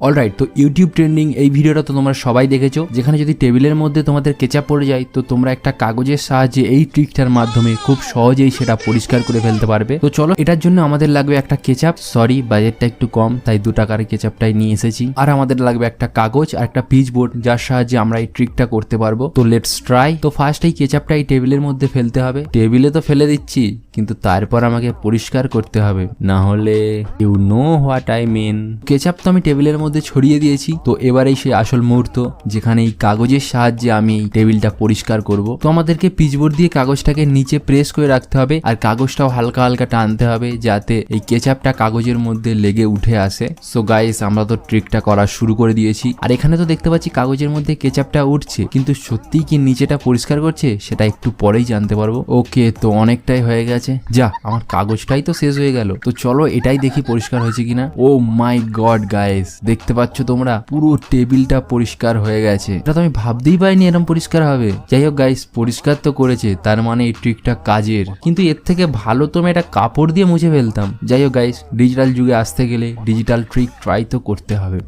Alright, তো YouTube trending এই ভিডিওটা তো তোমরা সবাই দেখেছো, যেখানে যদি টেবিলের মধ্যে তোমাদের কেচাপ পড়ে যায় তো তোমরা একটা কাগজের সাহায্যে এই ট্রিকটার মাধ্যমে খুব সহজেই সেটা পরিষ্কার করে ফেলতে পারবে। তো চলো, এটার জন্য আমাদের লাগবে একটা কেচাপ। সরি, বাজেটটা একটু কম, তাই 2 টাকার কেচাপটাই নিয়ে এসেছি। আর আমাদের লাগবে একটা কাগজ আর একটা পিচ বোর্ড, যার সাহায্যে আমরা এই ট্রিকটা করতে পারবো। তো লেটস ট্রাই। তো ফার্স্ট এই কেচাপটা এই টেবিলের মধ্যে ফেলতে হবে। টেবিলে তো ফেলে দিচ্ছি, কিন্তু তারপর আমাকে পরিষ্কার করতে হবে, না হলে you know what I mean. Ketchup তো আমি টেবিলের মধ্যে ছড়িয়ে দিয়েছি। তো এবারেই সেই আসল মুহূর্ত, যেখানে এই কাগজের সাহায্যে আমি এই টেবিলটা পরিষ্কার করব। তো আমাদেরকে পিচবোর্ড দিয়ে কাগজটাকে নিচে প্রেস করে রাখতে হবে, আর কাগজটাও হালকা হালকা টানতে হবে যাতে এই কেচাপটা কাগজের মধ্যে লেগে উঠে আসে। সো গাইস, আমরা তো ট্রিকটা করা শুরু করে দিয়েছি। আর এখানে তো দেখতে পাচ্ছি কাগজের মধ্যে কেচাপটা উঠছে, কিন্তু সত্যিই কি নিচেটা পরিষ্কার করছে সেটা একটু পরেই জানতে পারবো। ওকে, তো অনেকটাই হয়ে গেছে। যা, আমার কাগজটাই তো শেষ হয়ে গেল। তো চলো এটাই দেখি পরিষ্কার হয়েছে কিনা। ও মাই গড গাইস, দেখতে পাচ্ছ তোমরা, পুরো টেবিলটা পরিষ্কার হয়ে গেছে। এটা তো আমি ভাবতেই পারিনি এরকম পরিষ্কার হবে। যাই হোক গাইস, পরিষ্কার তো করেছে, তার মানে এই ট্রিকটা কাজের। কিন্তু এর থেকে ভালো তো আমি একটা কাপড় দিয়ে মুছে ফেলতাম। যাই হোক গাইস, ডিজিটাল যুগে আসতে গেলে ডিজিটাল ট্রিক ট্রাই তো করতে হবে।